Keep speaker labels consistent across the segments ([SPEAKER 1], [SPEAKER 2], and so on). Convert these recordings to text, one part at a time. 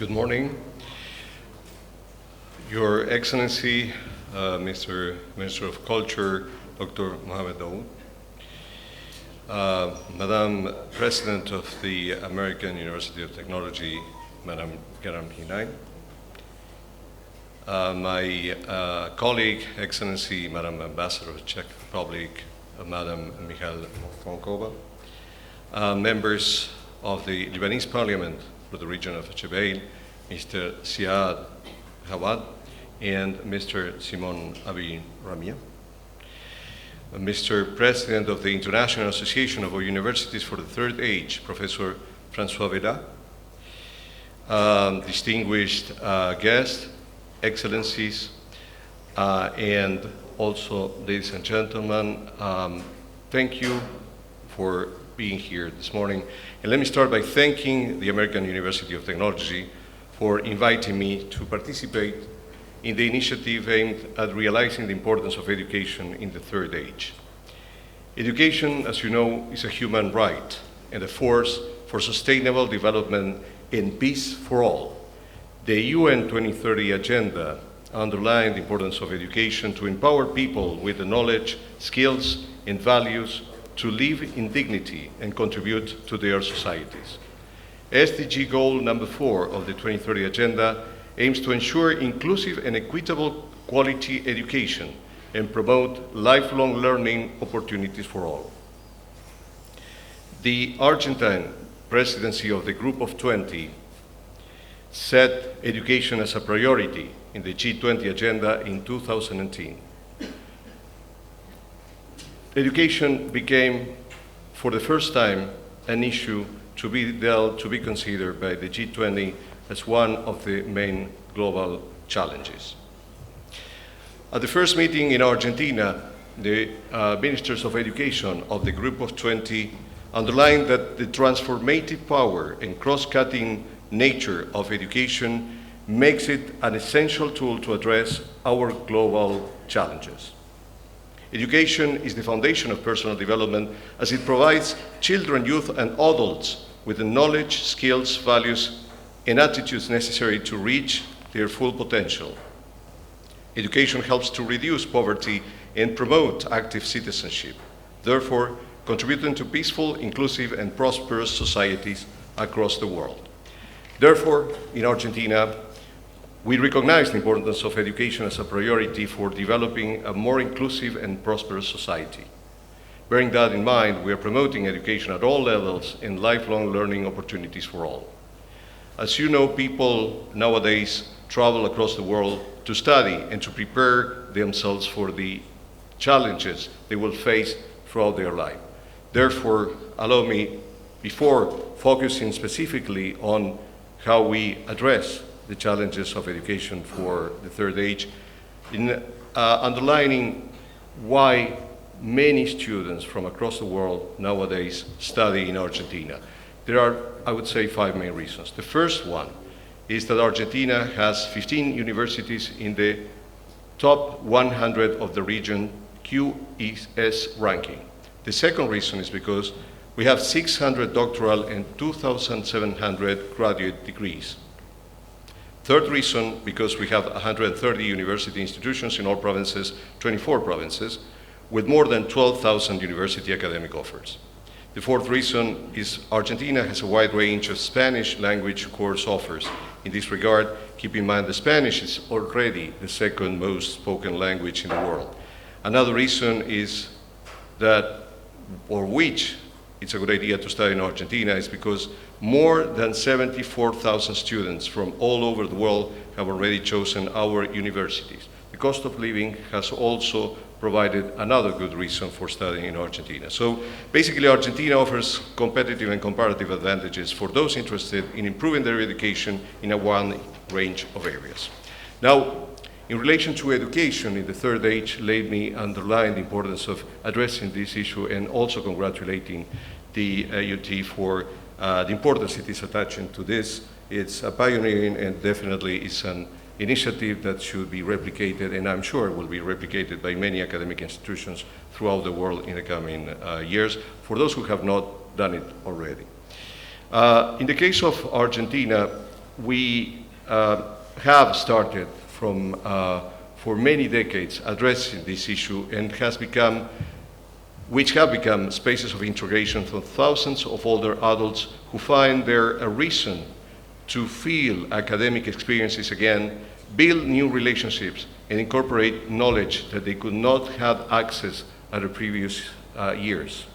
[SPEAKER 1] Good morning. Your Excellency, Mr. Minister of Culture, Dr. Mohamed Dawood, Madam President of the American University of Technology, Madam Garam Hinay, my colleague, Excellency, Madam Ambassador of the Czech Republic, Madam Michal Fonkova, members of the Lebanese Parliament for the region of Chebeil, Mr. Siad Hawad, and Mr. Simon Abi Ramia. Mr. President of the International Association of Universities for the Third Age, Professor François Veda, distinguished guests, excellencies, and also, ladies and gentlemen, thank you for being here this morning. And let me start by thanking the American University of Technology for inviting me to participate in the initiative aimed at realizing the importance of education in the third age. Education, as you know, is a human right and a force for sustainable development and peace for all. The UN 2030 Agenda underlined the importance of education to empower people with the knowledge, skills, and values to live in dignity and contribute to their societies. SDG goal number 4 of the 2030 Agenda aims to ensure inclusive and equitable quality education and promote lifelong learning opportunities for all. The Argentine presidency of the Group of 20 set education as a priority in the G20 agenda in 2010. Education became, for the first time, an issue to be considered by the G20 as one of the main global challenges. At the first meeting in Argentina, the ministers of education of the Group of 20 underlined that the transformative power and cross-cutting nature of education makes it an essential tool to address our global challenges. Education is the foundation of personal development as it provides children, youth, and adults with the knowledge, skills, values, and attitudes necessary to reach their full potential. Education helps to reduce poverty and promote active citizenship, therefore contributing to peaceful, inclusive, and prosperous societies across the world. Therefore, in Argentina, we recognize the importance of education as a priority for developing a more inclusive and prosperous society. Bearing that in mind, we are promoting education at all levels and lifelong learning opportunities for all. As you know, people nowadays travel across the world to study and to prepare themselves for the challenges they will face throughout their life. Therefore, allow me, before focusing specifically on how we address the challenges of education for the third age, in underlining why many students from across the world nowadays study in Argentina. There are, I would say, 5 main reasons. The first one is that Argentina has 15 universities in the top 100 of the region QES ranking. The second reason is because we have 600 doctoral and 2,700 graduate degrees. Third reason, because we have 130 university institutions in all provinces, 24 provinces, with more than 12,000 university academic offers. The fourth reason is Argentina has a wide range of Spanish language course offers. In this regard, keep in mind that Spanish is already the second most spoken language in the world. Another reason is that, or which it's a good idea to study in Argentina, is because more than 74,000 students from all over the world have already chosen our universities. The cost of living has also provided another good reason for studying in Argentina. So basically, Argentina offers competitive and comparative advantages for those interested in improving their education in a wide range of areas. Now, in relation to education in the third age, let me underline the importance of addressing this issue and also congratulating the AIUT for the importance it is attaching to this. It's a pioneering and definitely is an initiative that should be replicated, and I'm sure will be replicated by many academic institutions throughout the world in the coming years, for those who have not done it already. In the case of Argentina, we have started from, for many decades addressing this issue and which have become spaces of integration for thousands of older adults who find there a reason to feel academic experiences again, build new relationships, and incorporate knowledge that they could not have access at the previous years.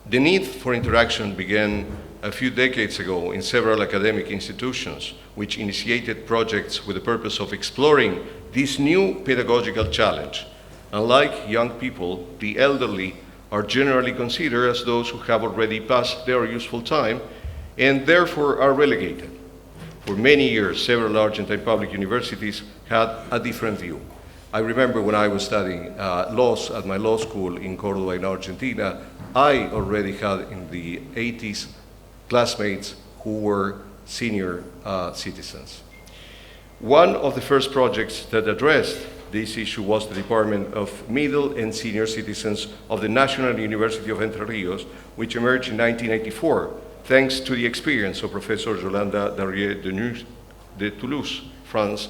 [SPEAKER 1] The need for interaction began a few decades ago in several academic institutions, which initiated projects with the purpose of exploring this new pedagogical challenge. Unlike young people, the elderly are generally considered as those who have already passed their useful time and therefore are relegated. For many years, several Argentine public universities had a different view. I remember when I was studying laws at my law school in Córdoba in Argentina, I already had in the 80s classmates who were senior citizens. One of the first projects that addressed this issue was the Department of Middle and Senior Citizens of the National University of Entre Rios, which emerged in 1994, thanks to the experience of Professor Yolanda Darrieux de Toulouse, France,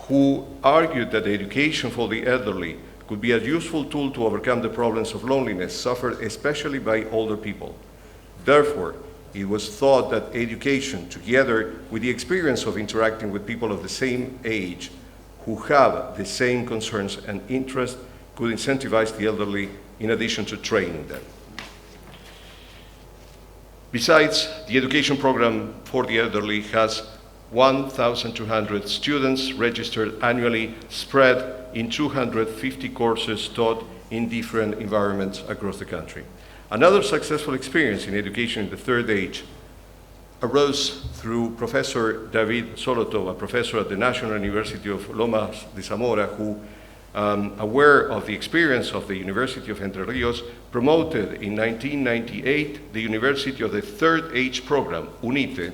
[SPEAKER 1] who argued that the education for the elderly could be a useful tool to overcome the problems of loneliness suffered especially by older people. Therefore, it was thought that education, together with the experience of interacting with people of the same age who have the same concerns and interests, could incentivize the elderly in addition to training them. Besides, the education program for the elderly has 1,200 students registered annually, spread in 250 courses taught in different environments across the country. Another successful experience in education in the third age arose through Professor David Solotov, a professor at the National University of Lomas de Zamora, who, aware of the experience of the University of Entre Rios, promoted in 1998 the University of the Third Age program, UNITE,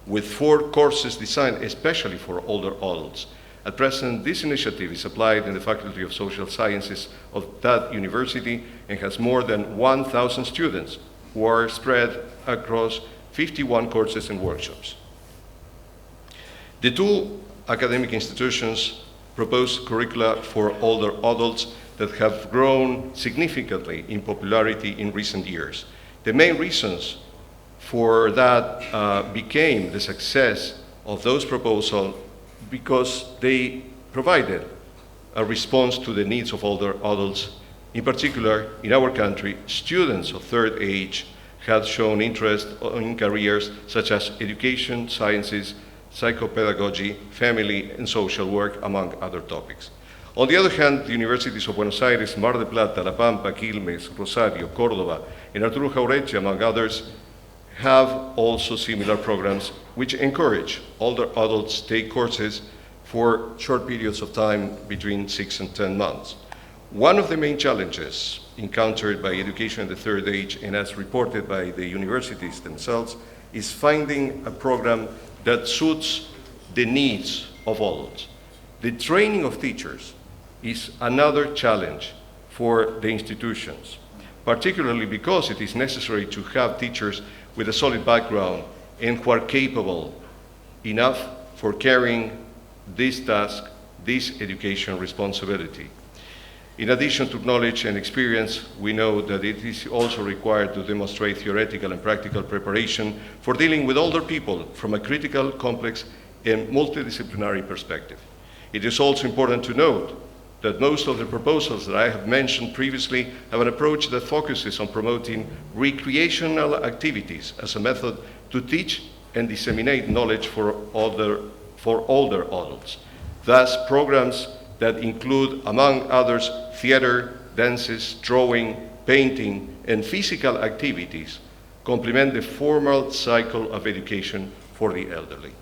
[SPEAKER 1] with 4 courses designed especially for older adults. At present, this initiative is applied in the Faculty of Social Sciences of that university and has more than 1,000 students who are spread across 51 courses and workshops. The 2 academic institutions propose curricula for older adults that have grown significantly in popularity in recent years. The main reasons for that became the success of those proposals because they provided a response to the needs of older adults. In particular, in our country, students of third age had shown interest in careers such as education, sciences, psychopedagogy, family, and social work, among other topics. On the other hand, the universities of Buenos Aires, Mar del Plata, La Pampa, Quilmes, Rosario, Córdoba, and Arturo Jauretche, among others, have also similar programs which encourage older adults to take courses for short periods of time between 6 and 10 months. One of the main challenges encountered by education in the third age, and as reported by the universities themselves, is finding a program that suits the needs of adults. The training of teachers is another challenge for the institutions, particularly because it is necessary to have teachers with a solid background and who are capable enough for carrying this task, this education responsibility. In addition to knowledge and experience, we know that it is also required to demonstrate theoretical and practical preparation for dealing with older people from a critical, complex, and multidisciplinary perspective. It is also important to note that most of the proposals that I have mentioned previously have an approach that focuses on promoting recreational activities as a method to teach and disseminate knowledge for older adults. Thus, programs that include, among others, theater, dances, drawing, painting, and physical activities complement the formal cycle of education for the elderly.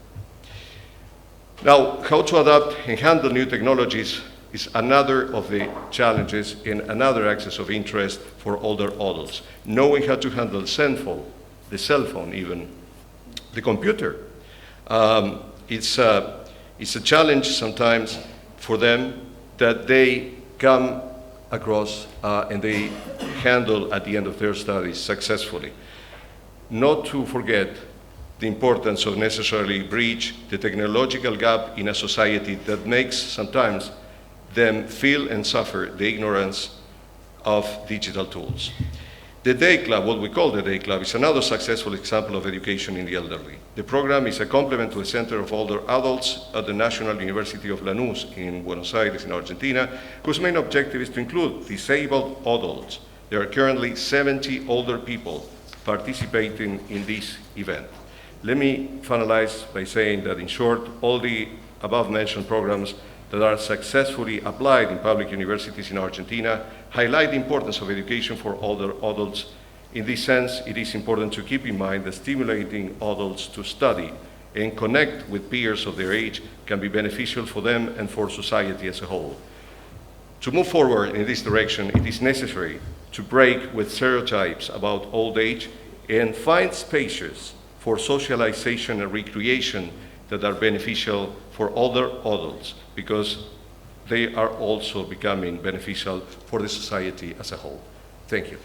[SPEAKER 1] Now, how to adapt and handle new technologies is another of the challenges and another axis of interest for older adults. Knowing how to handle the cell phone even, the computer. It's a challenge sometimes for them that they come across and they handle at the end of their studies successfully. Not to forget the importance of necessarily bridge the technological gap in a society that makes sometimes them feel and suffer the ignorance of digital tools. The Day Club, what we call the Day Club, is another successful example of education in the elderly. The program is a complement to the Center of Older Adults at the National University of Lanús in Buenos Aires in Argentina, whose main objective is to include disabled adults. There are currently 70 older people participating in this event. Let me finalize by saying that, in short, all the above-mentioned programs that are successfully applied in public universities in Argentina highlight the importance of education for older adults. In this sense, it is important to keep in mind that stimulating adults to study and connect with peers of their age can be beneficial for them and for society as a whole. To move forward in this direction, it is necessary to break with stereotypes about old age and find spaces for socialization and recreation that are beneficial for older adults, because they are also becoming beneficial for the society as a whole. Thank you.